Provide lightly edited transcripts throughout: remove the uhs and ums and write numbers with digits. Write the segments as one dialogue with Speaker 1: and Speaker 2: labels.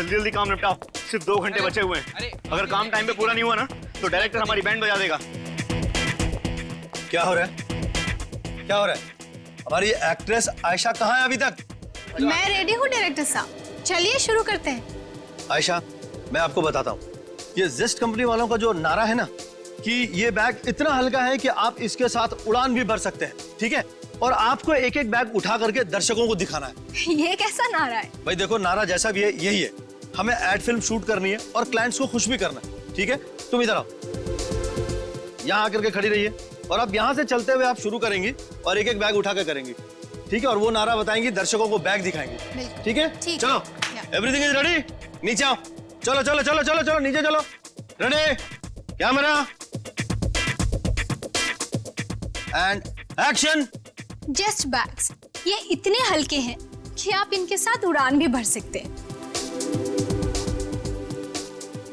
Speaker 1: जल्दी जल्दी काम निपटाओ, सिर्फ 2 घंटे बचे हुए हैं। अगर काम टाइम पे पूरा नहीं हुआ ना तो डायरेक्टर हमारी बैंड बजा देगा।
Speaker 2: क्या हो रहा है? क्या हो रहा है? हमारी एक्ट्रेस आयशा कहाँ है अभी तक?
Speaker 3: मैं रेडी हूँ डायरेक्टर साहब, चलिए शुरू करते हैं।
Speaker 2: आयशा, मैं आपको बताता हूँ, ये जिस्ट कंपनी वालों का जो नारा है ना कि ये बैग इतना हल्का है कि आप इसके साथ उड़ान भी भर सकते हैं, ठीक है? और आपको एक एक बैग उठा करके दर्शकों को दिखाना है।
Speaker 3: ये कैसा नारा है?
Speaker 2: भाई देखो, नारा जैसा भी है यही है। हमें एड फिल्म शूट करनी है और क्लाइंट्स को खुश भी करना है, ठीक है? तुम इधर आओ, यहाँ आकर के खड़ी रहिए और अब यहाँ से चलते हुए आप शुरू करेंगी और एक एक बैग उठा के करेंगी, ठीक है? और वो नारा बताएंगी, दर्शकों को बैग दिखाएंगी, ठीक है? चलो, एवरीथिंग इज रेडी, नीचे आओ, चलो चलो चलो चलो चलो नीचे चलो, ready, camera and action.
Speaker 3: Just bags, ये इतने हल्के हैं कि आप इनके साथ उड़ान भी भर सकते हैं।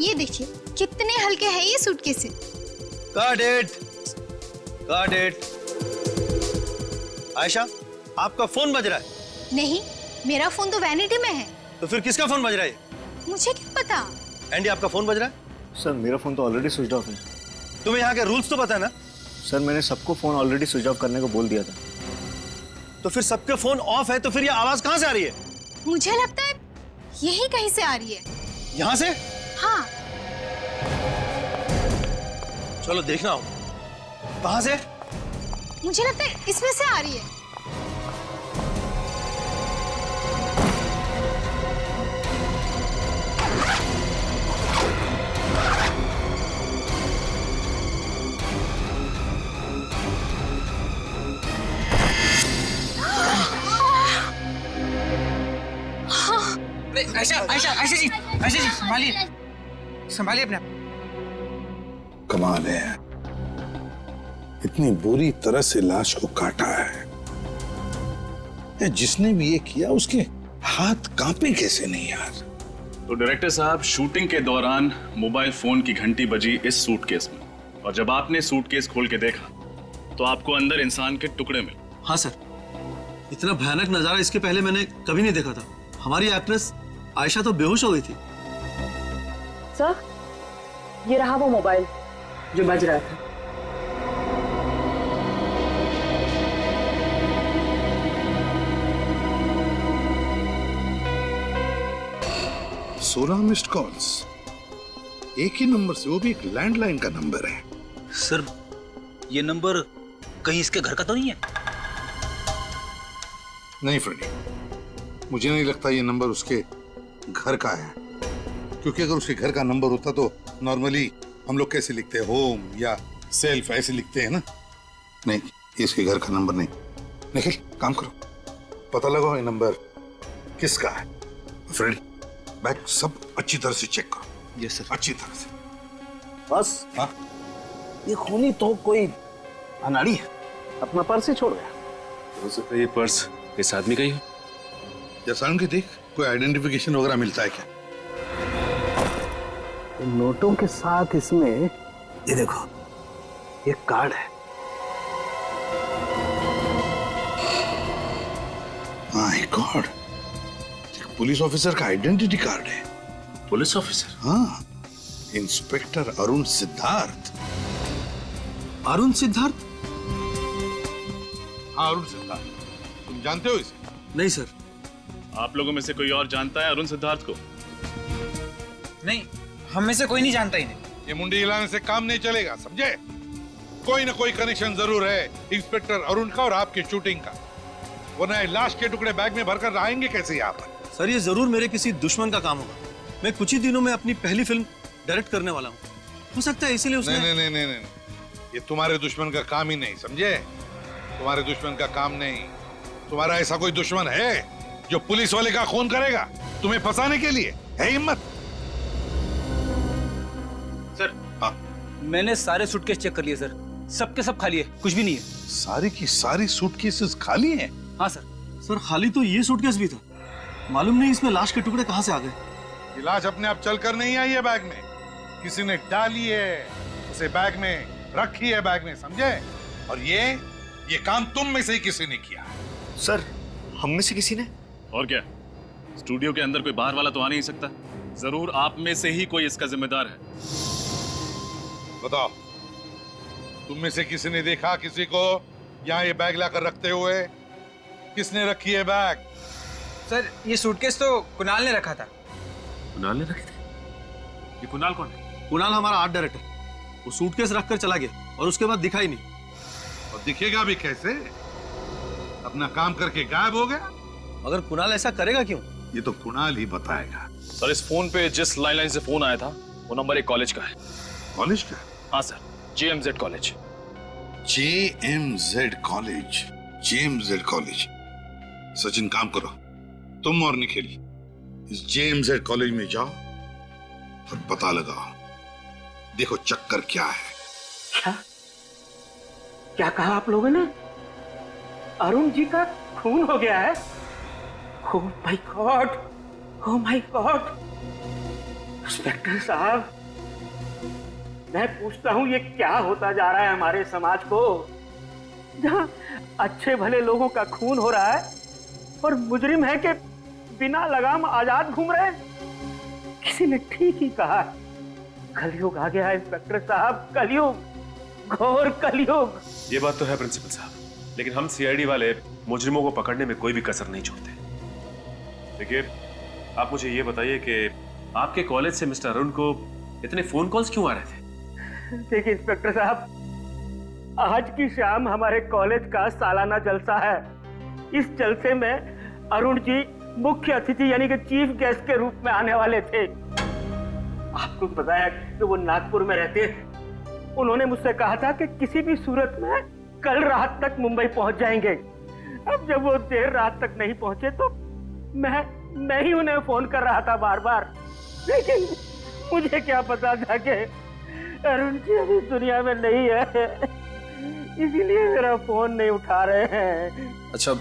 Speaker 3: ये देखिए कितने हल्के हैं ये suitcases.
Speaker 2: Got it, got it। Ayesha, आपका फोन बज रहा है?
Speaker 3: नहीं, मेरा फोन तो वैनिटी में है।
Speaker 2: तो फिर किसका फोन बज रहा है?
Speaker 3: मुझे क्या पता।
Speaker 2: एंडी, आपका फोन बज रहा है?
Speaker 1: सर मेरा फोन तो ऑलरेडी स्विच ऑफ है।
Speaker 2: तुम्हें यहाँ के रूल्स तो पता है ना?
Speaker 1: सर मैंने सबको फोन ऑलरेडी स्विच ऑफ करने को बोल दिया था।
Speaker 2: तो फिर सबके फोन ऑफ है, तो फिर ये आवाज कहाँ से आ रही है?
Speaker 3: मुझे लगता है यही कहीं से आ रही है।
Speaker 2: यहाँ से?
Speaker 3: हाँ।
Speaker 2: चलो देखना हो, कहाँ से?
Speaker 3: मुझे लगता है इसमें से आ रही है।
Speaker 4: आयशा आयशा आयशा जी, आयशा जी संभालिए, संभालिए अपने आप।
Speaker 5: कमाल है, इतनी बुरी तरह से लाश को काटा है। जिसने भी ये किया उसके हाथ कांपे कैसे नहीं यार?
Speaker 6: तो डायरेक्टर साहब, शूटिंग के दौरान मोबाइल फोन की घंटी बजी इस सूटकेस में, और जब आपने सूटकेस खोल के देखा तो आपको अंदर इंसान के टुकड़े मिले।
Speaker 2: हाँ सर, इतना भयानक नजारा इसके पहले मैंने कभी नहीं देखा था। हमारी एक्ट्रेस आयशा तो बेहोश हो गई थी।
Speaker 7: सर, ये रहा वो मोबाइल जो बज रहा था।
Speaker 5: सोलह मिस्ड कॉल्स, एक ही नंबर से, वो भी एक लैंडलाइन का नंबर है।
Speaker 4: सर, ये नंबर कहीं इसके घर का तो नहीं है?
Speaker 5: नहीं फ्रेडी, मुझे नहीं लगता ये नंबर उसके घर का है, क्योंकि अगर उसके घर का नंबर होता तो नॉर्मली हम लोग कैसे लिखते हैं, होम या सेल्फ ऐसे लिखते हैं ना। नहीं, इसके घर का नंबर नहीं। निखिल, काम करो, पता लगाओ ये नंबर किसका है। फ्रेंड, बैग सब अच्छी तरह से चेक करो।
Speaker 4: Yes sir.
Speaker 5: अच्छी तरह से।
Speaker 8: बस
Speaker 5: हाँ,
Speaker 8: ये खूनी तो कोई अनाड़ी है, अपना पर्स ही छोड़ गया।
Speaker 6: हो सकता है ये पर्स इस आदमी का ही हो।
Speaker 5: जैसा कि देख, कोई आइडेंटिफिकेशन वगैरह मिलता है क्या?
Speaker 8: नोटों के साथ इसमें ये देखो, ये कार्ड है।
Speaker 5: माय गॉड, पुलिस ऑफिसर का आइडेंटिटी कार्ड है।
Speaker 6: Police officer?
Speaker 5: हाँ, इंस्पेक्टर अरुण सिद्धार्थ।
Speaker 2: अरुण सिद्धार्थ?
Speaker 5: हाँ, अरुण सिद्धार्थ, तुम जानते हो इसे?
Speaker 2: नहीं सर।
Speaker 6: आप लोगों में से कोई और जानता है अरुण सिद्धार्थ को?
Speaker 4: नहीं, हम में से कोई नहीं जानता इन्हें।
Speaker 5: ये मुंडी हिलाने से काम नहीं चलेगा, समझे? कोई ना कोई कनेक्शन जरूर है इंस्पेक्टर अरुण का और आपकी शूटिंग का, वरना लाश के टुकड़े बैग में भरकर आएंगे कैसे यहाँ पर?
Speaker 2: सर, ये जरूर मेरे किसी दुश्मन का काम होगा। मैं कुछ ही दिनों में अपनी पहली फिल्म डायरेक्ट करने वाला हूँ, हो सकता है इसीलिए उसने।
Speaker 5: नहीं नहीं नहीं नहीं, ये तुम्हारे दुश्मन का काम ही नहीं, समझे? तुम्हारे दुश्मन का काम नहीं। तुम्हारा ऐसा कोई दुश्मन है जो पुलिस वाले का खून करेगा तुम्हें फंसाने के लिए? है हिम्मत?
Speaker 4: सर,
Speaker 5: हाँ,
Speaker 4: मैंने सारे सूटकेस चेक कर लिए सर, सबके सब खाली है, कुछ भी नहीं है।
Speaker 5: सारी की सारी सूटकेसेस खाली हैं?
Speaker 4: हाँ सर।
Speaker 2: सर, खाली तो ये सूटकेस भी था, मालूम नहीं इसमें लाश के टुकड़े कहाँ से आ गए।
Speaker 5: ये लाश अपने आप चलकर नहीं आई है बैग में, किसी ने डाली है उसे बैग में, रखी है बैग में, समझे? और ये काम तुम में से ही किसी ने किया है।
Speaker 1: सर, हम में से किसी ने?
Speaker 6: और क्या, स्टूडियो के अंदर कोई बाहर वाला तो आ नहीं सकता। जरूर आप में से ही कोई इसका जिम्मेदार है।
Speaker 5: बताओ, तुम में से किसी ने देखा किसी को यहाँ ये बैग लाकर रखते हुए? किसने रखी है बैग?
Speaker 4: सर ये सूटकेस तो कुणाल ने रखा था।
Speaker 9: कुणाल ने रखे थे? ये कुणाल कौन है?
Speaker 2: कुणाल हमारा आर्ट डायरेक्टर, वो सूटकेस रखकर चला गया और उसके बाद दिखा ही नहीं।
Speaker 5: और दिखेगा भी कैसे? अपना काम करके गायब हो गया।
Speaker 2: मगर कुणाल ऐसा करेगा क्यों?
Speaker 5: ये तो कुणाल ही बताएगा।
Speaker 6: सर इस फोन पे जिस लैंडलाइन से फोन आया था वो नंबर एक कॉलेज का है।
Speaker 5: कॉलेज का?
Speaker 6: हाँ sir, JMZ college.
Speaker 5: JMZ college, JMZ college. Sachin काम करो, तुम और निखिल इस JMZ कॉलेज में जाओ और पता लगाओ, देखो चक्कर क्या है।
Speaker 8: क्या क्या कहा आप लोगों ने? अरुण जी का खून हो गया है? Oh my God, oh my God. Inspector साहब, मैं पूछता हूं ये क्या होता जा रहा है हमारे समाज को, जहां अच्छे भले लोगों का खून हो रहा है और मुजरिम है कि बिना लगाम आजाद घूम रहे हैं। किसी ने ठीक ही कहा, कलयुग आ गया है इंस्पेक्टर साहब, कलयुग, घोर कलयुग।
Speaker 9: ये बात तो है प्रिंसिपल साहब, लेकिन हम CID वाले मुजरिमों को पकड़ने में कोई भी कसर नहीं छोड़ते। देखिए, आप मुझे ये बताइए कि आपके कॉलेज से मिस्टर अरुण को इतने फोन कॉल्स क्यों आ रहे थे?
Speaker 8: देखिए इंस्पेक्टर साहब, आज की शाम हमारे कॉलेज का सालाना जलसा है। इस जलसे में अरुण जी मुख्य अतिथि यानी कि चीफ गेस्ट के रूप में आने वाले थे। आपको बताया कि वो नागपुर में रहते हैं। उन्होंने मुझसे कहा था कि किसी भी सूरत में कल रात तक मुंबई पहुंच जाएंगे। अब जब वो देर रात तक नहीं पहुंचे तो मैं ही उन्हें फोन कर रहा था बार बार, लेकिन मुझे क्या पता था कि अरुण जी अभी दुनिया में नहीं है, इसीलिए मेरा फोन नहीं उठा रहे हैं।
Speaker 10: अच्छा,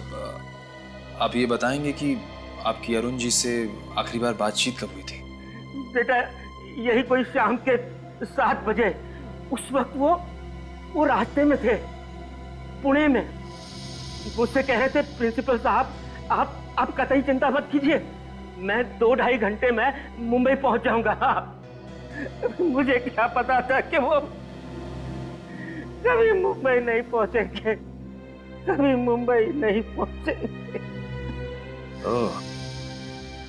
Speaker 10: आप ये बताएंगे कि आपकी अरुण जी से आखिरी बार बातचीत कब हुई थी?
Speaker 8: बेटा, यही कोई शाम के 7 बजे। उस वक्त वो रास्ते में थे, पुणे में। मुझसे कह रहे थे, प्रिंसिपल साहब आप कतई चिंता मत कीजिए, मैं 2-2.5 घंटे में मुंबई पहुंच जाऊंगा। मुझे क्या पता था कि वो कभी मुंबई नहीं पहुंचेंगे, कभी मुंबई नहीं पहुंचेंगे।
Speaker 9: ओह,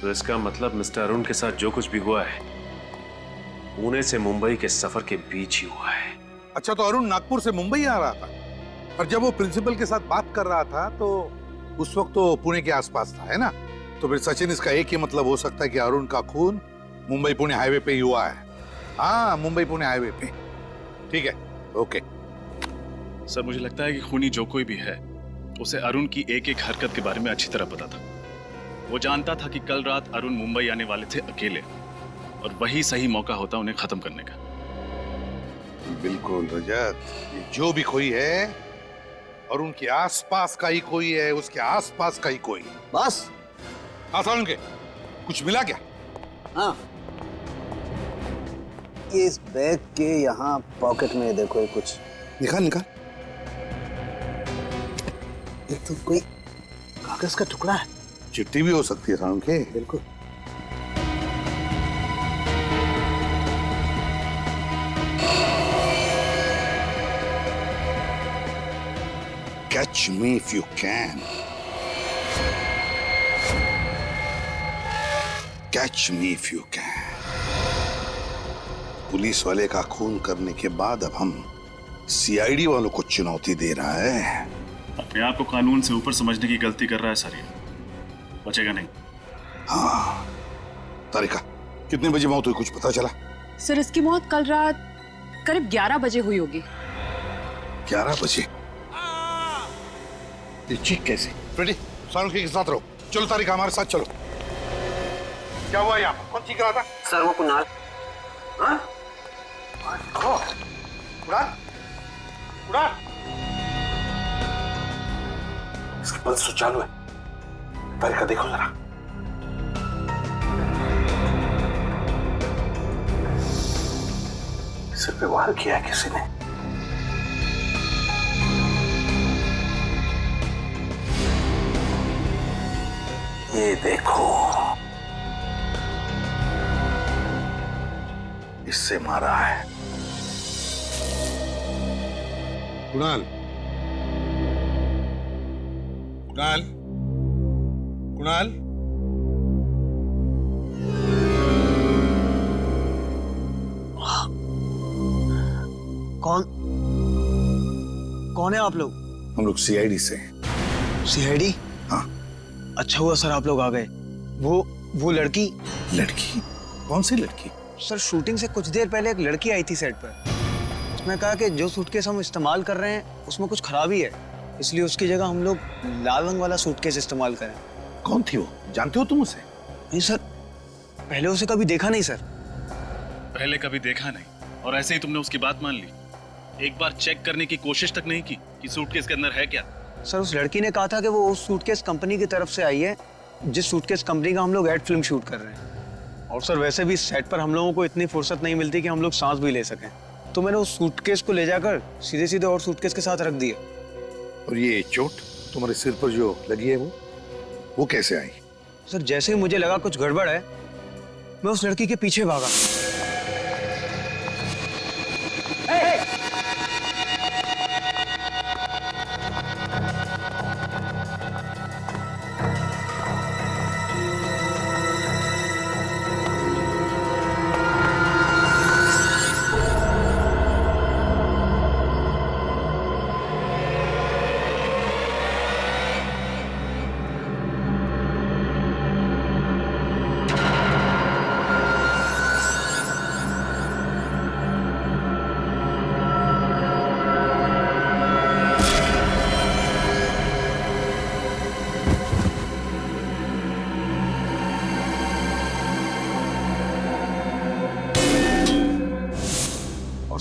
Speaker 9: तो इसका मतलब मिस्टर अरुण के साथ जो कुछ भी हुआ है पुणे से मुंबई के सफर के बीच ही हुआ है।
Speaker 5: अच्छा, तो अरुण नागपुर से मुंबई आ रहा था और जब वो प्रिंसिपल के साथ बात कर रहा था तो उस वक्त तो पुणे के आसपास था, है ना? तो फिर सचिन, इसका एक ही मतलब हो सकता है कि अरुण का खून मुंबई पुणे हाईवे पे ही हुआ है। हाँ, मुंबई पुणे हाईवे पे। ठीक है, ओके।
Speaker 6: सर मुझे लगता है कि खूनी जो कोई भी है उसे अरुण की एक एक हरकत के बारे में अच्छी तरह पता था। वो जानता था कि कल रात अरुण मुंबई आने वाले थे अकेले, और वही सही मौका होता उन्हें खत्म करने का।
Speaker 5: बिल्कुल रजत, ये जो भी कोई है और उनके आसपास का ही कोई है, उसके आसपास का ही कोई।
Speaker 2: बस
Speaker 5: आसान के कुछ मिला क्या?
Speaker 8: हाँ,
Speaker 11: ये इस बैग के यहाँ पॉकेट में देखो, ये कुछ
Speaker 5: निकाल निकाल।
Speaker 11: ये तो कोई कागज का टुकड़ा है।
Speaker 5: चिट्ठी भी हो सकती है साउन के।
Speaker 11: बिल्कुल।
Speaker 5: Catch me if you can. Catch me if you can. Police वाले का खून करने के बाद अब हम CID वालों को चुनौती दे रहा है।
Speaker 6: अपने आप को कानून से ऊपर समझने की गलती कर रहा है सर, ये बचेगा नहीं।
Speaker 5: हाँ, तारिका, कितने बजे मौत हुई, कुछ पता चला?
Speaker 7: सर इसकी मौत कल रात करीब 11 बजे हुई होगी।
Speaker 5: 11 बजे? ये चीख कैसे? फ्रेडी, सारुण के साथ रहो। चलो तारिका, हमारे साथ चलो। क्या हुआ यहाँ पर? कौन चीख रहा था?
Speaker 8: सर वो कुणाल। हाँ?
Speaker 5: कुणाल? कुणाल?
Speaker 11: इसकी पल्स तो चालू है। तारिका देखो जरा। सिर पे वार किया है किसी ने। ये देखो,
Speaker 5: इससे मारा है। कुणाल, कुणाल, कुणाल,
Speaker 12: कौन है आप लोग?
Speaker 5: हम लोग सीआईडी से।
Speaker 12: सीआईडी?
Speaker 5: हाँ।
Speaker 12: अच्छा हुआ सर आप लोग आ गए। वो लड़की।
Speaker 5: लड़की? कौन सी लड़की?
Speaker 12: सर शूटिंग से कुछ देर पहले एक लड़की आई थी सेट पर। उसने कहा कि जो सूटकेस हम इस्तेमाल कर रहे हैं उसमें कुछ खराबी है, इसलिए उसकी जगह हम लोग लाल रंग वाला सूटकेस इस्तेमाल करें।
Speaker 5: कौन थी वो? जानते हो तुम उसे?
Speaker 12: नहीं सर, पहले उसे कभी देखा नहीं सर।
Speaker 6: पहले कभी देखा नहीं और ऐसे ही तुमने उसकी बात मान ली? एक बार चेक करने की कोशिश तक नहीं की कि सूटकेस के अंदर है क्या?
Speaker 12: सर उस लड़की ने कहा था कि वो उस सूटकेस कंपनी की तरफ से आई है जिस सूटकेस कंपनी का हम लोग एड फिल्म शूट कर रहे हैं। और सर वैसे भी सेट पर हम लोगों को इतनी फुर्सत नहीं मिलती कि हम लोग सांस भी ले सकें, तो मैंने उस सूटकेस को ले जाकर सीधे सीधे और सूटकेस के साथ रख दिया।
Speaker 5: और ये चोट तुम्हारे सिर पर जो लगी है वो कैसे आई?
Speaker 12: सर जैसे ही मुझे लगा कुछ गड़बड़ है, मैं उस लड़की के पीछे भागा।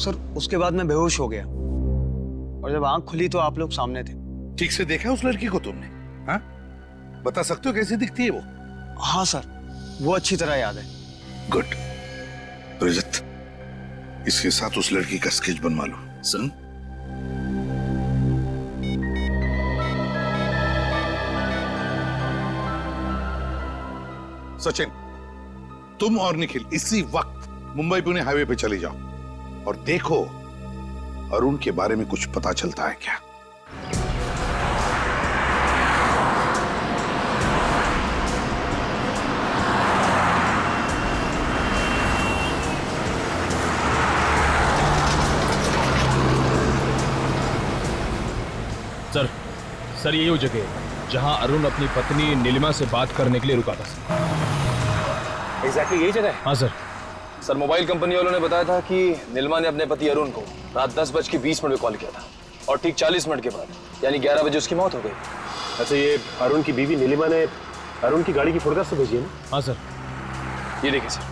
Speaker 12: सर उसके बाद मैं बेहोश हो गया और जब आंख खुली तो आप लोग सामने थे।
Speaker 5: ठीक से देखा उस लड़की को तुमने? हाँ? बता सकते हो कैसी दिखती है वो?
Speaker 12: हाँ सर, वो अच्छी तरह याद है।
Speaker 5: गुड। रजत, इसके साथ उस लड़की का स्केच बनवा लो। सुन, सचिन, तुम और निखिल इसी वक्त मुंबई पुणे हाईवे पे चले जाओ और देखो अरुण के बारे में कुछ पता चलता है क्या।
Speaker 13: सर यही वो जगह है जहां अरुण अपनी पत्नी नीलिमा से बात करने के लिए रुका था।
Speaker 10: एग्जैक्टली यही जगह है?
Speaker 13: हाँ सर।
Speaker 10: सर मोबाइल कंपनी वालों ने बताया था कि नीलिमा ने अपने पति अरुण को रात 10:20 पे कॉल किया था और ठीक 40 मिनट के बाद यानी 11 बजे उसकी मौत हो गई।
Speaker 9: अच्छा, ये अरुण की बीवी नीलिमा ने अरुण की गाड़ी की फोटोग्राफ तो भेजी है ना?
Speaker 13: हाँ सर।
Speaker 10: ये देखिए सर।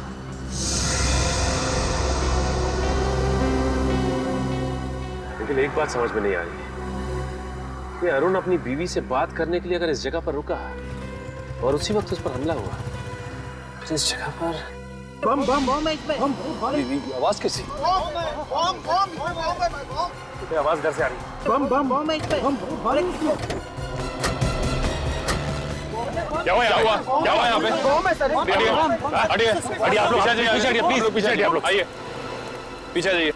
Speaker 9: लेकिन एक बात समझ में नहीं आ रही, ये अरुण अपनी बीवी से बात करने के लिए अगर इस जगह पर रुका और उसी वक्त उस पर हमला हुआ तो इस जगह पर
Speaker 10: बम बम बम आवाज कैसी?
Speaker 9: आवाज घर से आ रही है।
Speaker 10: बम बम बम
Speaker 9: क्या हुआ यहाँ पे? हटिए आप लोग, पीछे हटिए प्लीज, पीछे हटिए आप लोग, आइए पीछे जाइए।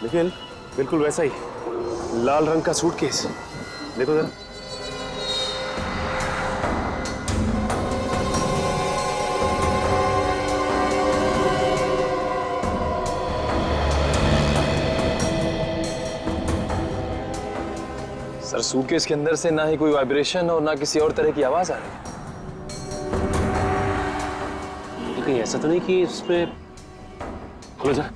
Speaker 9: निखिल, बिल्कुल वैसा ही लाल रंग का सूटकेस, देखो जरा।
Speaker 10: सर सूटकेस के अंदर से ना ही कोई वाइब्रेशन और ना किसी और तरह की आवाज आ रही है।
Speaker 9: तो कहीं ऐसा तो नहीं कि इसमें खोलो जरा।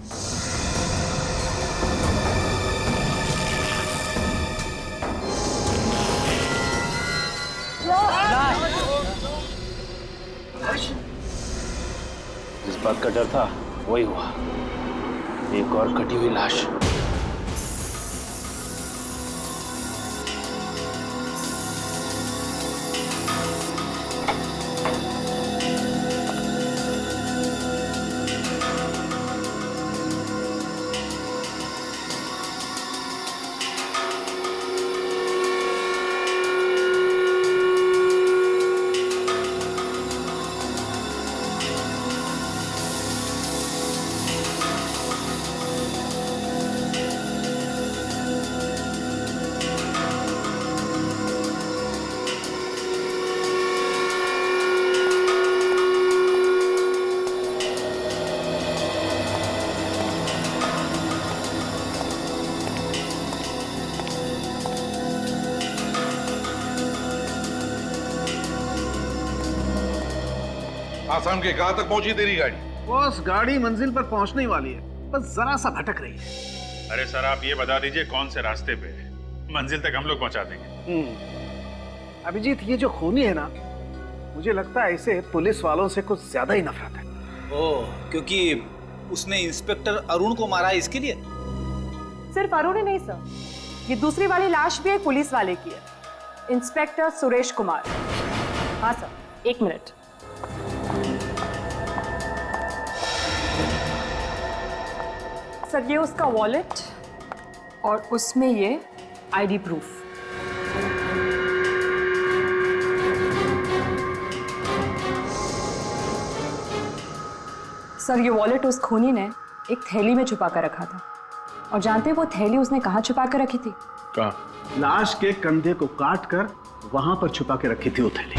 Speaker 9: जिस बात का डर था वही हुआ, एक और कटी हुई लाश।
Speaker 5: आसाम के कहां तक पहुंची तेरी गाड़ी?
Speaker 14: बॉस गाड़ी मंजिल पर पहुंचने वाली है, बस जरा सा भटक रही है।
Speaker 15: अरे सर आप ये बता दीजिए कौन से रास्ते पे है, मंजिल तक हम लोग पहुंचा देंगे।
Speaker 14: अभिजीत ये जो खूनी है ना, मुझे लगता है इसे पुलिस वालों से कुछ ज्यादा ही नफरत है।
Speaker 16: ओह, क्योंकि उसने इंस्पेक्टर अरुण को मारा है इसके लिए?
Speaker 7: सिर्फ अरुण ही नहीं सर, ये दूसरी वाली लाश भी एक पुलिस वाले की है, इंस्पेक्टर सुरेश कुमार। हाँ सर, 1 मिनट। सर ये उसका वॉलेट और उसमें ये आईडी प्रूफ। सर ये वॉलेट उस खूनी ने एक थैली में छुपा कर रखा था, और जानते हैं वो थैली उसने कहाँ छुपा कर रखी थी?
Speaker 14: कहाँ? लाश के कंधे को काट कर वहां पर छुपा के रखी थी वो थैली।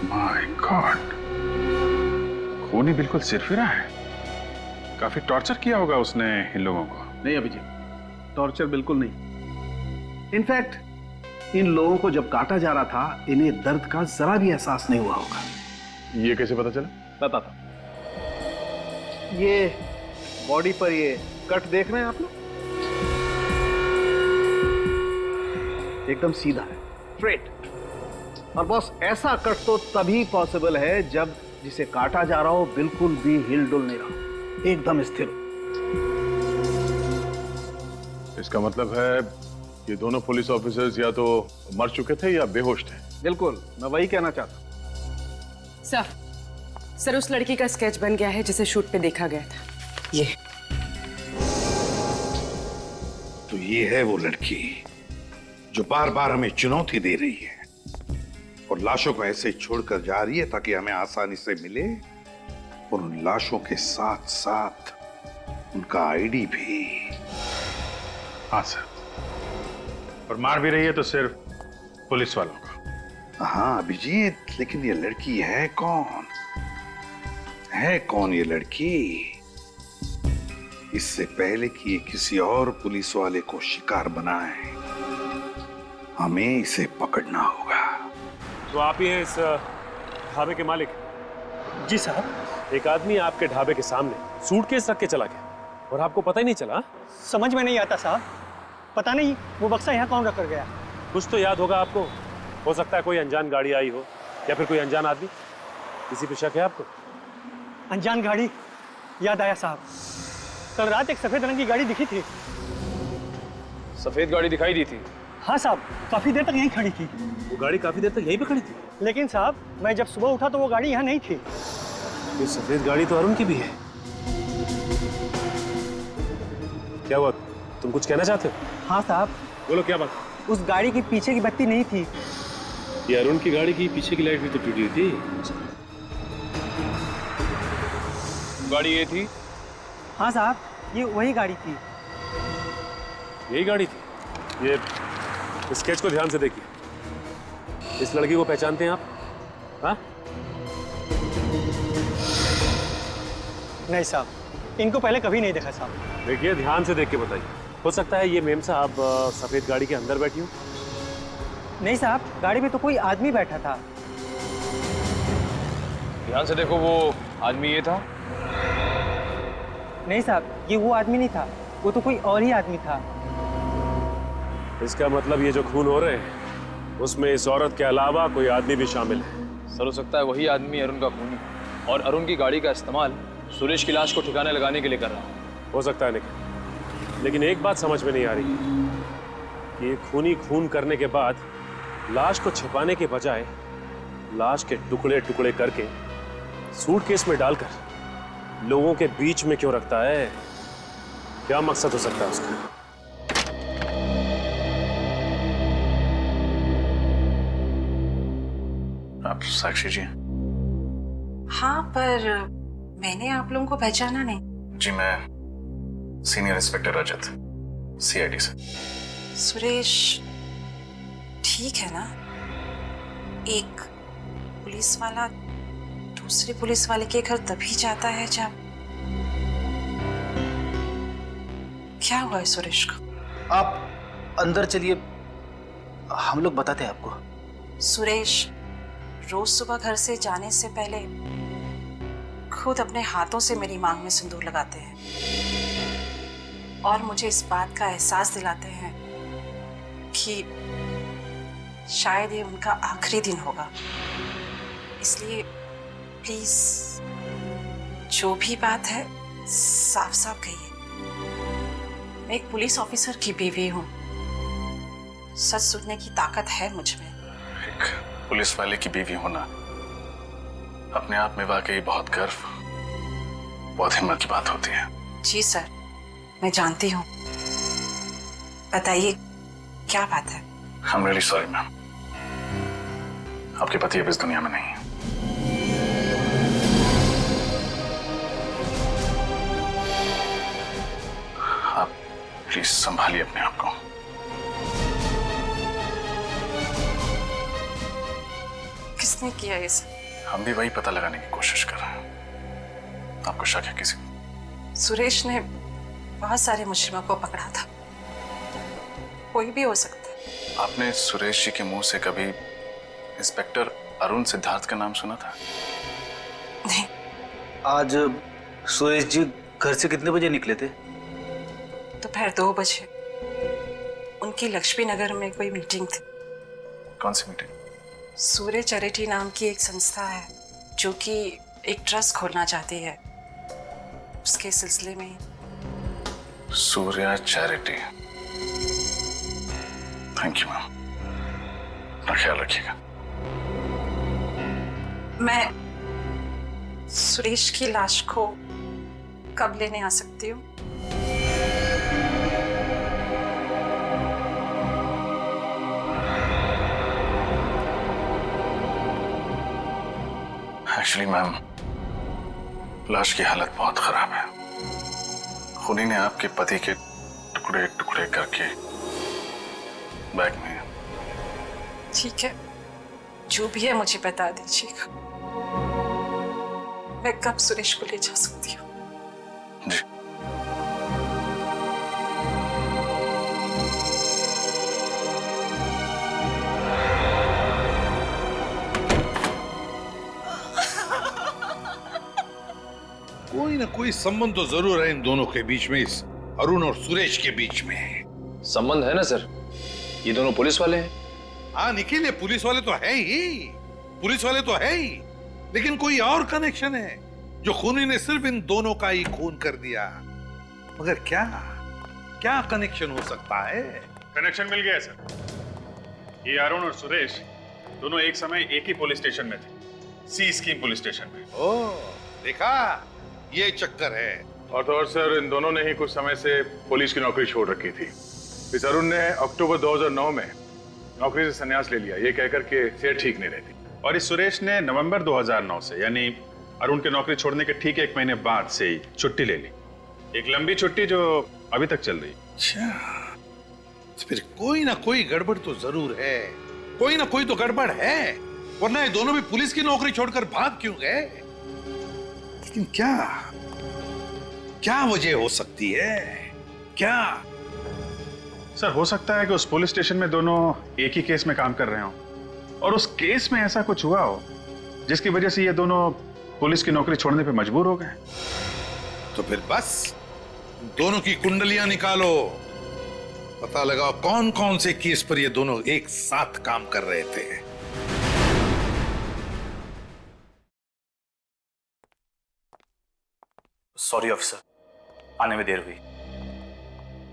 Speaker 15: माय गॉड, खूनी बिल्कुल सिरफिरा है। काफी टॉर्चर किया होगा उसने इन लोगों को।
Speaker 14: नहीं अभिजीत, टॉर्चर बिल्कुल नहीं। इनफैक्ट इन लोगों को जब काटा जा रहा था, इन्हें दर्द का जरा भी एहसास नहीं हुआ होगा।
Speaker 15: ये कैसे पता चला?
Speaker 14: बताता। ये बॉडी पर ये कट देख रहे हैं आप लोग, एकदम सीधा है, स्ट्रेट। और बॉस ऐसा कट तो तभी पॉसिबल है जब जिसे काटा जा रहा हो बिल्कुल भी हिल डुल नहीं रहा, एकदम स्थिर हो।
Speaker 15: इसका मतलब है ये दोनों पुलिस ऑफिसर्स या तो मर चुके थे या बेहोश थे।
Speaker 14: बिल्कुल, मैं वही कहना चाहता।
Speaker 7: सर उस लड़की का स्केच बन गया है जिसे शूट पे देखा गया था। ये
Speaker 5: तो ये है वो लड़की जो बार बार हमें चुनौती दे रही है और लाशों को ऐसे छोड़कर जा रही है ताकि हमें आसानी से मिले, और उन लाशों के साथ साथ उनका आईडी भी।
Speaker 15: हाँ सर, और मार भी रही है तो सिर्फ पुलिस वालों को।
Speaker 5: हाँ अभिजीत, लेकिन ये लड़की है कौन? है कौन ये लड़की? इससे पहले कि ये किसी और पुलिस वाले को शिकार बनाए, हमें इसे पकड़ना होगा।
Speaker 9: तो आप ही हैं इस ढाबे के मालिक?
Speaker 17: जी साहब।
Speaker 9: एक आदमी आपके ढाबे के सामने सूटकेस रख के चला गया और आपको पता ही नहीं चला?
Speaker 17: समझ में नहीं आता साहब, पता नहीं वो बक्सा यहाँ कौन रख कर गया।
Speaker 9: कुछ तो याद होगा आपको, हो सकता है कोई अनजान गाड़ी आई हो या फिर कोई अनजान आदमी। किसी पे शक है आपको?
Speaker 17: अनजान गाड़ी याद आया साहब, कल रात एक सफेद रंग की गाड़ी दिखी थी।
Speaker 10: सफेद गाड़ी दिखाई दी थी?
Speaker 17: हाँ साहब, काफी देर तक यहीं खड़ी थी।
Speaker 9: वो गाड़ी काफी देर तक यहीं पे खड़ी थी?
Speaker 17: लेकिन साहब मैं जब सुबह उठा तो वो गाड़ी यहाँ नहीं थी।
Speaker 9: ये सफेद गाड़ी तो अरुण की भी है। क्या हुआ, तुम कुछ कहना चाहते हो?
Speaker 17: हाँ साहब।
Speaker 9: बोलो क्या बात?
Speaker 17: उस गाड़ी की पीछे की बत्ती नहीं थी।
Speaker 9: ये अरुण की गाड़ी की पीछे की लाइट भी तो टूटी हुई थी।
Speaker 10: गाड़ी ये थी?
Speaker 17: हाँ साहब, ये वही गाड़ी थी।
Speaker 9: यही गाड़ी थी? ये स्केच को ध्यान से देखिए। इस लड़की को पहचानते हैं आप? हाँ?
Speaker 17: नहीं साहब, इनको पहले कभी नहीं देखा साहब।
Speaker 9: देखिए ध्यान से देख के बताइए, हो सकता है ये मेम साहब सफेद गाड़ी के अंदर बैठी हो।
Speaker 17: नहीं साहब, गाड़ी में तो कोई आदमी बैठा था।
Speaker 10: ध्यान से देखो, वो आदमी ये था?
Speaker 17: नहीं साहब, ये वो आदमी नहीं था, वो तो कोई और ही आदमी था।
Speaker 9: इसका मतलब ये जो खून हो रहे हैं उसमें इस औरत के अलावा कोई आदमी भी शामिल है।
Speaker 10: सर हो सकता है वही आदमी अरुण का खूनी, और अरुण की गाड़ी का इस्तेमाल सुरेश की लाश को ठिकाने लगाने के लिए कर रहा है।
Speaker 9: हो सकता है निखिल, लेकिन एक बात समझ में नहीं आ रही कि ये खूनी खून करने के बाद लाश को छिपाने के बजाय लाश के टुकड़े टुकड़े करके सूटकेस में डालकर लोगों के बीच में क्यों रखता है? क्या मकसद हो सकता है उसका?
Speaker 15: आप साक्षी जी?
Speaker 18: हाँ, पर मैंने आप लोगों को पहचाना नहीं।
Speaker 15: जी मैं सीनियर इंस्पेक्टर रजत, सीआईडी से।
Speaker 18: सुरेश ठीक है ना? एक पुलिस वाला दूसरे पुलिस वाले के घर तभी जाता है जब... क्या हुआ है सुरेश को?
Speaker 16: आप अंदर चलिए, हम लोग बताते हैं आपको।
Speaker 18: सुरेश रोज सुबह घर से जाने से पहले खुद अपने हाथों से मेरी मांग में सिंदूर लगाते हैं और मुझे इस बात का एहसास दिलाते हैं कि शायद ये उनका आखिरी दिन होगा। इसलिए प्लीज जो भी बात है साफ साफ कहिए। मैं एक पुलिस ऑफिसर की बीवी हूँ, सच सुनने की ताकत है मुझ में।
Speaker 6: एक पुलिस वाले की बीवी होना अपने आप में वाकई बहुत गर्व, बहुत हिम्मत की बात होती है।
Speaker 18: जी सर, मैं जानती हूँ। बताइए क्या बात है?
Speaker 6: I'm really sorry मैम, आपके पति अब इस दुनिया में नहीं है। आप प्लीज संभालिए अपने आप को।
Speaker 18: किसने किया ये सब?
Speaker 6: हम भी वही पता लगाने की कोशिश कर रहे हैं। आपको शक है किसी?
Speaker 18: सुरेश ने बहुत सारे मुजरिमों को पकड़ा था, कोई भी हो सकता है।
Speaker 6: आपने सुरेश जी के मुंह से कभी इंस्पेक्टर अरुण सिद्धार्थ का नाम सुना था?
Speaker 18: नहीं।
Speaker 16: आज सुरेश जी घर से कितने बजे निकले थे?
Speaker 18: दोपहर 2 बजे। उनकी लक्ष्मी नगर में कोई मीटिंग थी।
Speaker 6: कौन सी मीटिंग?
Speaker 18: सूर्य चैरिटी नाम की एक संस्था है जो कि एक ट्रस्ट खोलना चाहती है, उसके सिलसिले में।
Speaker 6: Surya charity. Thank you ma'am, अपना ख्याल रखिएगा।
Speaker 18: मैं सुरेश की लाश को कब लेने आ सकती हूँ?
Speaker 6: एक्चुअली मैम, लाश की हालत बहुत खराब है। खूनी ने आपके पति के टुकड़े टुकड़े करके बैग में।
Speaker 18: ठीक है, जो भी है मुझे बता दीजिएगा। मैं कब सुरेश को ले जा सकती हूँ?
Speaker 6: जी।
Speaker 5: कोई ना कोई संबंध तो जरूर है इन दोनों के बीच में, इस अरुण और सुरेश के बीच में।
Speaker 10: संबंध है ना सर, ये दोनों पुलिस वाले हैं।
Speaker 5: हाँ निखिल, ये पुलिस वाले तो है ही, पुलिस वाले तो है ही, लेकिन कोई और कनेक्शन है जो खूनी ने सिर्फ इन दोनों का ही खून कर दिया। मगर क्या क्या कनेक्शन हो सकता है?
Speaker 15: कनेक्शन मिल गया सर। ये अरुण और सुरेश दोनों एक समय एक ही पुलिस स्टेशन में थे, सी स्कीम पुलिस स्टेशन में।
Speaker 5: ओह, देखा, ये चक्कर है।
Speaker 15: और तो और सर, इन दोनों ने ही कुछ समय से पुलिस की नौकरी छोड़ रखी थी। इस अरुण ने अक्टूबर 2009 में नौकरी से संन्यास ले लिया, ये कहकर के सेहत ठीक नहीं रहती। और इस सुरेश ने नवंबर 2009 से, यानी अरुण के नौकरी छोड़ने के ठीक 1 महीने बाद से ही छुट्टी ले ली। एक लंबी छुट्टी जो अभी तक चल रही।
Speaker 5: अच्छा, फिर कोई ना कोई गड़बड़ तो जरूर है, कोई ना कोई तो गड़बड़ है, वरना ये दोनों भी पुलिस की नौकरी छोड़कर भाग क्यों गए? लेकिन क्या क्या वजह हो सकती है? क्या?
Speaker 15: सर, हो सकता है कि उस पुलिस स्टेशन में दोनों एक ही केस में काम कर रहे हो और उस केस में ऐसा कुछ हुआ हो जिसकी वजह से ये दोनों पुलिस की नौकरी छोड़ने पे मजबूर हो गए।
Speaker 5: तो फिर बस दोनों की कुंडलियां निकालो, पता लगाओ कौन कौन से केस पर ये दोनों एक साथ काम कर रहे थे।
Speaker 16: सॉरी ऑफिसर, आने में देर हुई।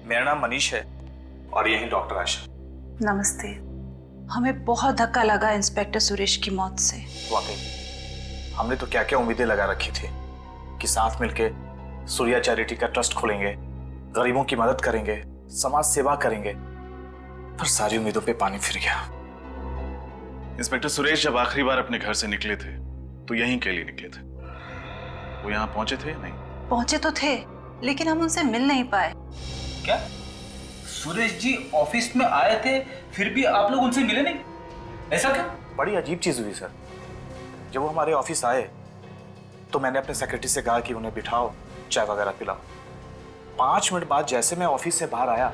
Speaker 16: मेरा नाम मनीष है और यही डॉक्टर आशा।
Speaker 18: नमस्ते। हमें बहुत धक्का लगा इंस्पेक्टर सुरेश की मौत से।
Speaker 16: वाकई हमने तो क्या क्या उम्मीदें लगा रखी थी कि साथ मिलके सूर्या चैरिटी का ट्रस्ट खोलेंगे, गरीबों की मदद करेंगे, समाज सेवा करेंगे, पर सारी उम्मीदों पे पानी फिर गया।
Speaker 6: इंस्पेक्टर सुरेश जब आखिरी बार अपने घर से निकले थे तो यहीं के लिए निकले थे। वो यहाँ पहुंचे थे या नहीं?
Speaker 18: पहुंचे तो थे, लेकिन हम उनसे मिल नहीं पाए।
Speaker 16: क्या सुरेश जी ऑफिस में आए थे, फिर भी आप लोग उनसे मिले नहीं? ऐसा क्या? बड़ी अजीब चीज हुई सर। जब वो हमारे ऑफिस आए तो मैंने अपने सेक्रेटरी से कहा कि उन्हें बिठाओ, चाय वगैरह पिलाओ। 5 मिनट बाद जैसे मैं ऑफिस से बाहर आया,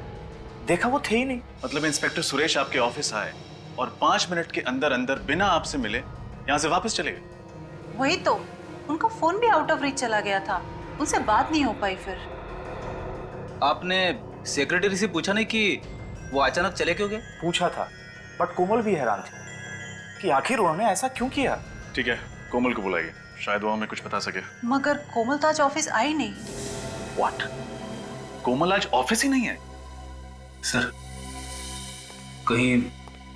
Speaker 16: देखा वो थे ही नहीं।
Speaker 6: मतलब इंस्पेक्टर सुरेश आपके ऑफिस आए और 5 मिनट के अंदर अंदर बिना आपसे मिले यहाँ से वापस चले गए।
Speaker 18: वही तो, उनका फोन भी आउट ऑफ रीच चला गया था, उनसे बात नहीं हो पाई। फिर
Speaker 16: आपने सेक्रेटरी से पूछा नहीं कि वो अचानक चले क्यों गए?
Speaker 15: पूछा था, बट कोमल भी हैरान थी कि आखिर उन्होंने ऐसा क्यों किया।
Speaker 6: ठीक है, कोमल को बुलाइए, शायद वो हमें कुछ बता सके।
Speaker 18: मगर कोमल तो आज ऑफिस आई नहीं।
Speaker 6: व्हाट? कोमल आज ऑफिस ही नहीं है?
Speaker 16: सर, कहीं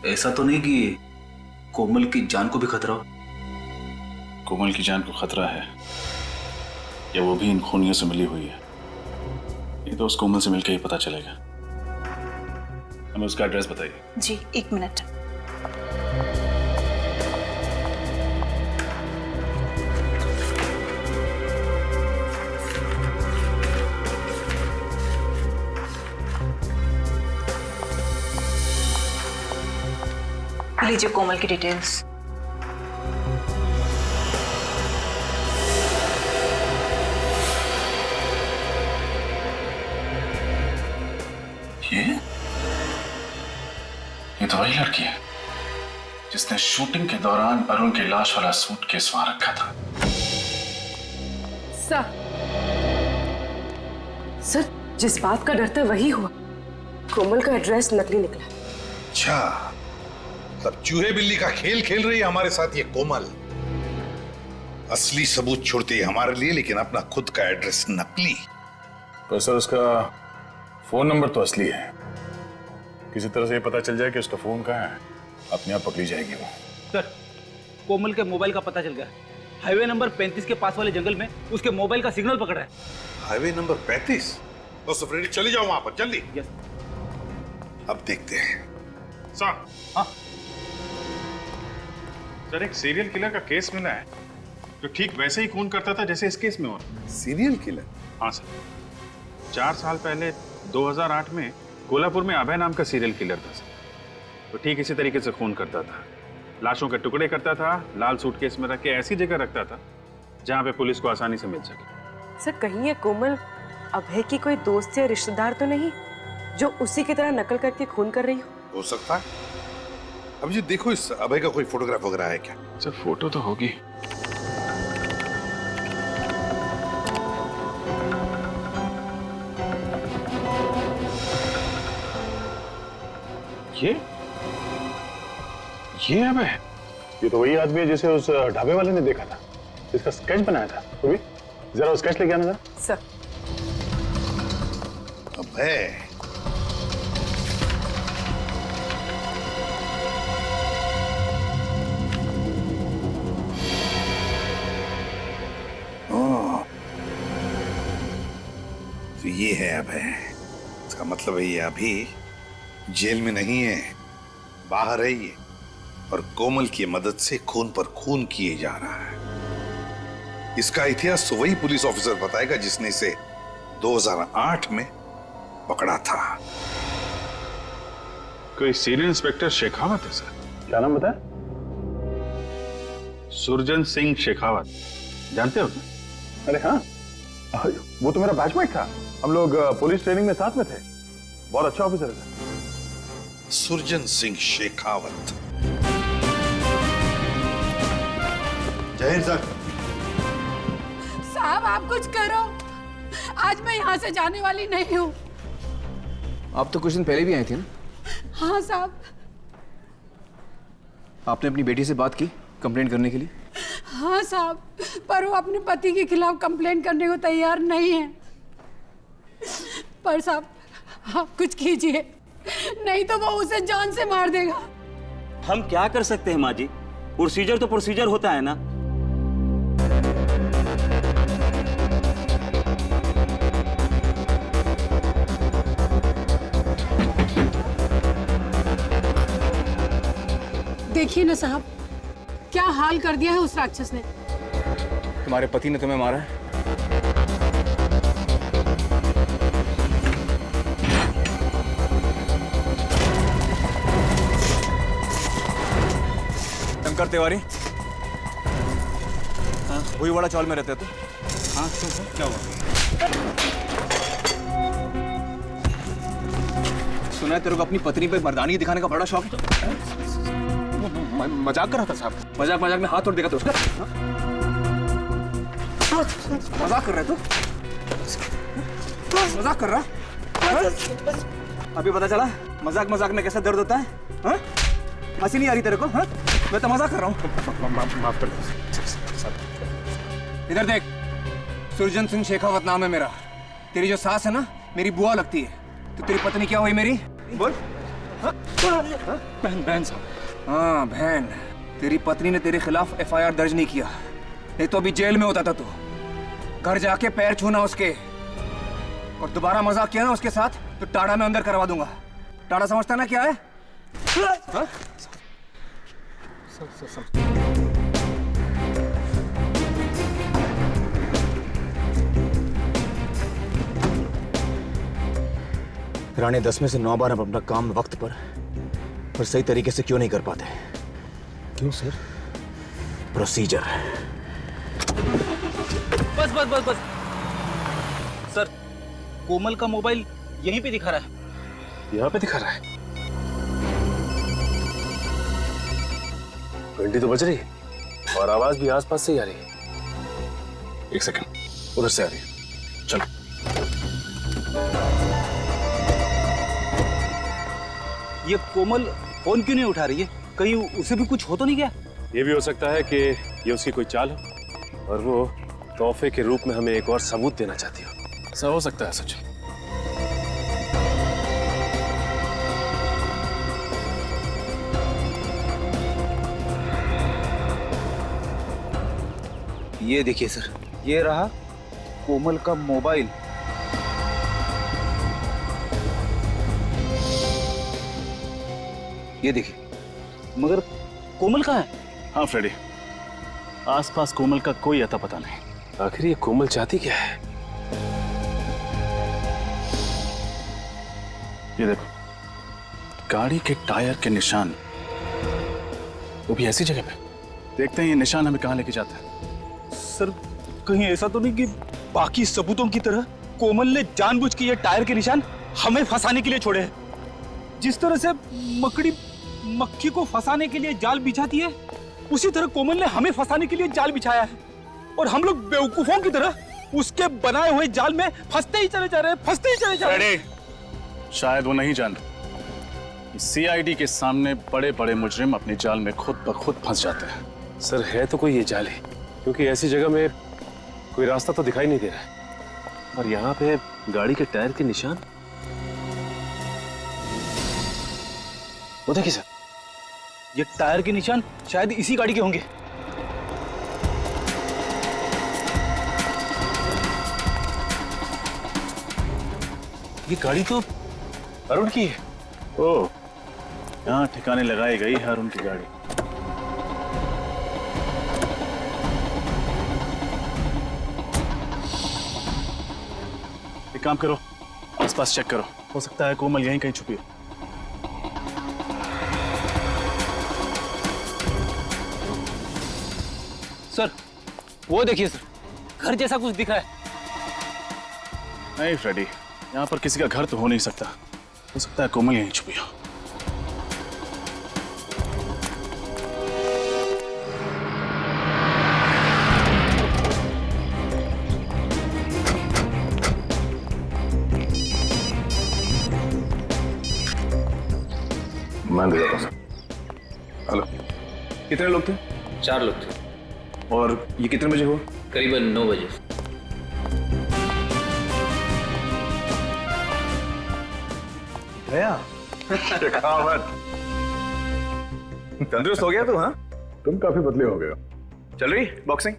Speaker 16: ऐसा तो नहीं कि कोमल की जान को भी खतरा हो?
Speaker 6: कोमल की जान को खतरा है या वो भी इन खूनियों से मिली हुई है, ये तो उस कोमल से मिलकर ही पता चलेगा। हमें उसका एड्रेस बताइए।
Speaker 18: जी, 1 मिनट। लीजिए कोमल की डिटेल्स।
Speaker 6: ये तो वही लड़की है जिसने शूटिंग के दौरान अरुण की लाश वाला सूटकेस वहां रखा था।
Speaker 19: सर, जिस बात का डर था वही हुआ। कोमल का एड्रेस नकली निकला।
Speaker 5: अच्छा, तब चूहे बिल्ली का खेल खेल रही है हमारे साथ ये कोमल। असली सबूत छोड़ती है हमारे लिए, लेकिन अपना खुद का एड्रेस नकली।
Speaker 15: पर सर, उसका फोन नंबर तो असली है। किसी तरह से ये पता चल जाए कि उसका फोन कहाँ है, अपने आप पकड़ी जाएगी वो।
Speaker 16: सर, कोमल के मोबाइल का पता चल गया। हाईवे नंबर 35 के पास वाले जंगल में उसके मोबाइल का सिग्नल पकड़ा है।
Speaker 5: Highway number 35? तो सफरेडी चली जाओ वहां पर जल्दी।
Speaker 16: यस।
Speaker 5: अब देखते हैं।
Speaker 15: सर, हाँ सर, एक सीरियल किलर का केस मिला है जो ठीक वैसे ही खून करता था जैसे इस केस में हुआ।
Speaker 5: Serial killer?
Speaker 15: हाँ सर, 4 साल पहले 2008 में कोल्हापुर में अभय नाम का सीरियल किलर था सर। तो ठीक इसी तरीके से खून करता था, लाशों के टुकड़े करता था, लाल सूटकेस में रख के ऐसी जगह रखता था जहां पे पुलिस को आसानी से मिल सके।
Speaker 19: सर, कहीं ये कोमल अभय की कोई दोस्त या रिश्तेदार तो नहीं जो उसी की तरह नकल करके खून कर रही
Speaker 5: हो सकता है। अब जी देखो, इस अभय का कोई फोटोग्राफ वगैरह है क्या?
Speaker 6: सर, फोटो तो होगी।
Speaker 15: ये अबे, ये तो वही आदमी है जिसे उस ढाबे वाले ने देखा था, जिसका स्केच बनाया था। तो भी जरा स्केच लेके आना जरा।
Speaker 19: सर।
Speaker 5: अबे, तो ये है अभय। इसका मतलब है ये अभी जेल में नहीं है, बाहर है ये, और कोमल की मदद से खून पर खून किए जा रहा है। इसका इतिहास तो वही पुलिस ऑफिसर बताएगा जिसने इसे 2008 में पकड़ा था।
Speaker 15: कोई सीनियर इंस्पेक्टर शेखावत है सर। क्या नाम बताया? सुरजन सिंह शेखावत, जानते हो क्या?
Speaker 20: अरे हाँ, वो तो मेरा बैचमेट था। हम लोग पुलिस ट्रेनिंग में साथ में थे। बहुत अच्छा ऑफिसर है।
Speaker 5: सुरजन सिंह शेखावत।
Speaker 2: जय हिंद सर।
Speaker 21: साहब, आप कुछ करो, आज मैं यहाँ से जाने वाली नहीं हूँ।
Speaker 10: आप तो कुछ दिन पहले भी आई थी ना?
Speaker 21: हाँ साहब।
Speaker 10: आपने अपनी बेटी से बात की कंप्लेंट करने के लिए?
Speaker 21: हाँ साहब, पर वो अपने पति के खिलाफ कंप्लेंट करने को तैयार नहीं है। पर साहब, आप कुछ कीजिए, नहीं तो वो उसे जान से मार देगा।
Speaker 22: हम क्या कर सकते हैं माँ जी? प्रोसीजर तो प्रोसीजर होता है ना।
Speaker 21: देखिए ना साहब, क्या हाल कर दिया है उस राक्षस ने।
Speaker 10: तुम्हारे पति ने तुम्हें मारा है? शंकर तिवारी? हाँ, वही वाला चौल में रहते तो? हाँ, क्या हुआ? सुना है तेरे को अपनी पत्नी पे मर्दानी दिखाने का बड़ा शौक है?
Speaker 12: मजाक कर रहा था साहब। मजाक में हाथ तोड़ देगा तो उसका। मजाक कर रहा है तू? मजाक कर रहा? अभी पता चला मजाक में कैसा दर्द होता है? हाँ? हंसी नहीं आ रही तेरे को? हाँ? मैं तो मजाक कर रहा हूँ। माफ कर दो। इधर देख, सुरजन सिंह शेखावत नाम है मेरा। तेरी जो सास है ना, मेरी बुआ लगती है। तो तेरी पत्नी क्या हुई मेरी? बोल। बहन साहब। हाँ बहन। तेरी पत्नी ने तेरे खिलाफ FIR दर्ज नहीं किया, नहीं तो अभी जेल में होता था तू। घर जाके पैर छूना उसके, और दोबारा मजाक किया ना उसके साथ तो टाड़ा में अंदर करवा दूंगा। टाड़ा समझता ना क्या है? हाँ?
Speaker 10: रानी 10 में से 9 बार हम अपना काम वक्त पर और सही तरीके से क्यों नहीं कर पाते? क्यों सर? प्रोसीजर।
Speaker 16: बस बस बस बस सर, कोमल का मोबाइल यहीं पे दिखा रहा है।
Speaker 9: यहाँ पे दिखा रहा है? घंटी तो बज रही है और आवाज भी आसपास से ही आ रही है। एक सेकंड, उधर से आ रही है। चलो।
Speaker 16: ये कोमल फोन क्यों नहीं उठा रही है? कहीं उसे भी कुछ हो तो नहीं गया?
Speaker 9: ये भी हो सकता है कि ये उसकी कोई चाल हो और वो तोहफे के रूप में हमें एक और सबूत देना चाहती हो। ऐसा हो सकता है सच।
Speaker 16: ये देखिए सर, ये रहा कोमल का मोबाइल। ये देखिए, मगर कोमल कहाँ है?
Speaker 6: हाँ फ्रेडी, आसपास कोमल का कोई अता पता नहीं।
Speaker 9: आखिर ये कोमल चाहती क्या है?
Speaker 6: ये देखो, गाड़ी के टायर के निशान, वो भी ऐसी जगह पे। देखते हैं ये निशान हमें कहाँ लेके जाता है।
Speaker 16: सर, कहीं ऐसा तो नहीं कि बाकी सबूतों की तरह कोमल ने जानबूझ के ये टायर के निशान हमें फंसाने के लिए छोड़े हैं? जिस तरह से मकड़ी मक्खी को फंसाने के लिए जाल बिछाती है, उसी तरह कोमल ने हमें फंसाने के लिए जाल बिछाया है, और हम लोग बेवकूफों की तरह उसके बनाए हुए जाल में फंसते ही चले जा रहे हैं, फंसते ही चले जा रहे हैं।
Speaker 6: शायद वो नहीं जान CID के सामने बड़े बड़े मुजरिम अपने जाल में खुद ब खुद फंस जाते हैं।
Speaker 9: सर, है तो कोई ये जाल ही, क्योंकि ऐसी जगह में कोई रास्ता तो दिखाई नहीं दे रहा है। और यहाँ पे गाड़ी के टायर के निशान, वो देखिए सर,
Speaker 16: ये टायर के निशान शायद इसी गाड़ी के होंगे। ये गाड़ी तो
Speaker 6: अरुण की है। ओह, यहाँ ठिकाने लगाई गई है अरुण की गाड़ी। एक काम करो, आसपास चेक करो, हो सकता है कोमल यहीं कहीं छुपी हो।
Speaker 16: सर, वो देखिए सर, घर जैसा कुछ दिख रहा है।
Speaker 6: नहीं फ्रेडी, यहाँ पर किसी का घर तो हो नहीं सकता। हो सकता है कोमल यहीं छुपी हो।
Speaker 20: मैं दे रहा हूँ। हेलो, कितने लोग थे?
Speaker 1: 4 लोग थे।
Speaker 20: और ये कितने बजे हुआ?
Speaker 1: करीबन 9 बजे।
Speaker 20: गया तंदुरुस्त हो गया तू? हाँ, तुम काफी बदले हो गए हो। चल रही बॉक्सिंग?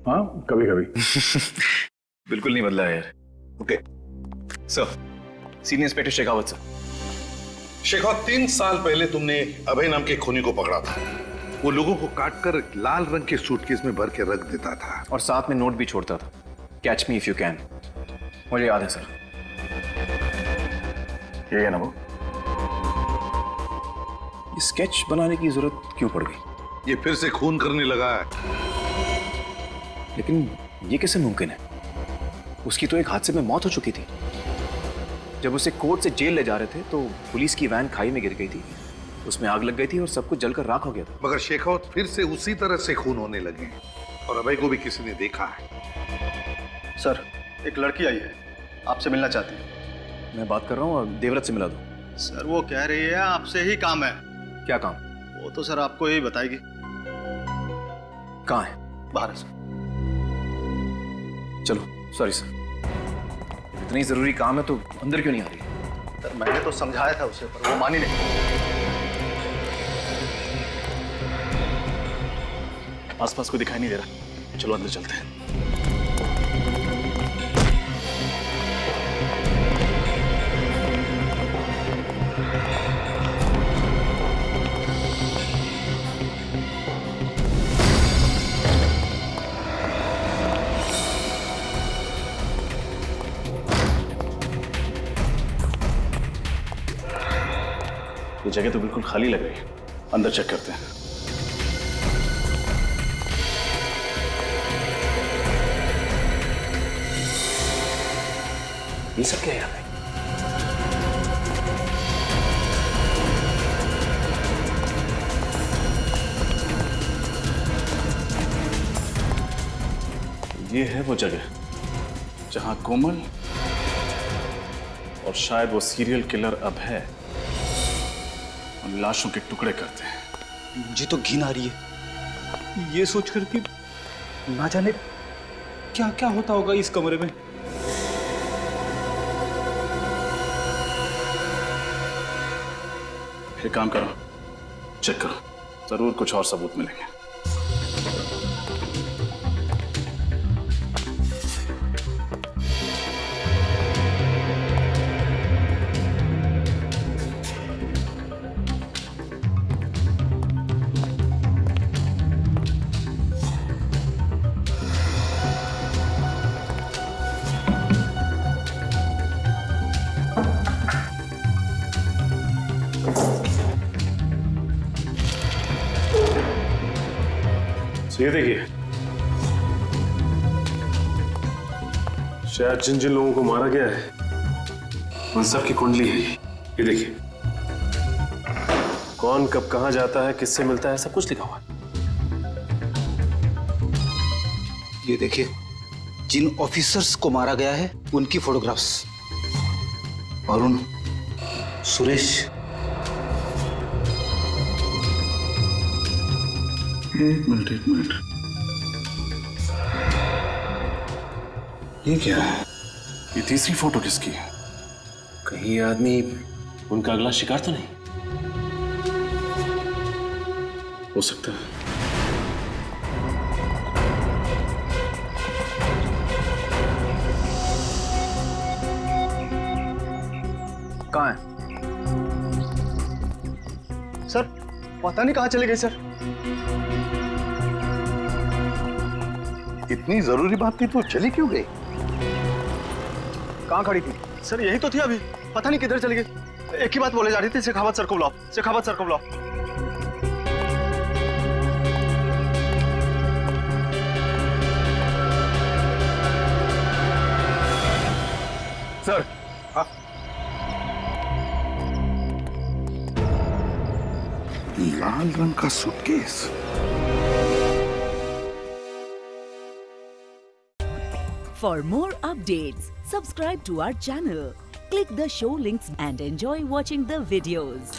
Speaker 20: हाँ, कभी कभी।
Speaker 10: बिल्कुल नहीं बदला है यार।
Speaker 20: Okay
Speaker 10: sir, senior inspector Shekhawat sir.
Speaker 5: Shekhawat, 3 साल पहले तुमने अभय नाम के खूनी को पकड़ा था। वो लोगों को काटकर लाल रंग के सूटकेस में भर के रख देता था
Speaker 10: और साथ में नोट भी छोड़ता था, catch me if you can. मुझे याद है सर।
Speaker 20: ये है ना वो?
Speaker 10: ये स्केच बनाने की जरूरत क्यों पड़ गई?
Speaker 5: ये फिर से खून करने लगा है।
Speaker 10: लेकिन ये कैसे मुमकिन है? उसकी तो एक हादसे में मौत हो चुकी थी। जब उसे कोर्ट से जेल ले जा रहे थे तो पुलिस की वैन खाई में गिर गई थी उसमें आग लग गई थी और सब कुछ जलकर राख हो गया था।
Speaker 5: मगर शेखावत फिर से उसी तरह से खून होने लगे हैं और अभय को भी किसी ने देखा है।
Speaker 2: सर, एक लड़की आई है, आपसे मिलना चाहती है।
Speaker 10: मैं बात कर रहा हूँ, देवव्रत से मिला दो।
Speaker 2: सर, वो कह रही है आपसे ही काम है।
Speaker 10: क्या काम?
Speaker 2: वो तो सर आपको ही बताएगी।
Speaker 10: कहाँ है?
Speaker 2: बाहर है सर।
Speaker 10: चलो। सॉरी सर, इतनी जरूरी काम है तो अंदर क्यों नहीं आ रही?
Speaker 2: सर, मैंने तो समझाया था उसे, पर वो मानी नहीं।
Speaker 6: आसपास को दिखाई नहीं दे रहा, चलो अंदर चलते हैं। ये जगह तो बिल्कुल खाली लग रही है, अंदर चेक करते हैं।
Speaker 10: ये सब क्या है यहाँ पे?
Speaker 6: ये है वो जगह जहां कोमल और शायद वो सीरियल किलर अभय उन लाशों के टुकड़े करते हैं।
Speaker 12: मुझे तो घिन आ रही है ये सोचकर कि ना जाने क्या क्या होता होगा इस कमरे में।
Speaker 6: एक काम करो, चेक करो, जरूर कुछ और सबूत मिलेंगे।
Speaker 9: ये देखिए, शायद जिन जिन लोगों को मारा गया है उन सब की कुंडली है ये देखिए। कौन कब कहां जाता है, किससे मिलता है, सब कुछ लिखा हुआ है।
Speaker 16: ये देखिए, जिन ऑफिसर्स को मारा गया है उनकी फोटोग्राफ्स। अरुण, सुरेश।
Speaker 6: एक मिनट। ये क्या है? ये तीसरी फोटो किसकी है?
Speaker 9: कहीं ये आदमी उनका अगला शिकार तो नहीं
Speaker 6: हो सकता है।
Speaker 2: कहाँ है? सर, पता नहीं कहाँ चले गए सर।
Speaker 5: इतनी जरूरी बात थी तो चली क्यों गई?
Speaker 2: कहाँ खड़ी थी? सर, यही तो थी अभी, पता नहीं किधर चली गई। एक ही बात बोले जा रही थी, शेखावत सर को बुलाओ, शेखावत सर को बुलाओ।
Speaker 5: सर, लाल रंग का suitcase.
Speaker 1: For more updates, subscribe to our channel, click the show links and enjoy watching the videos.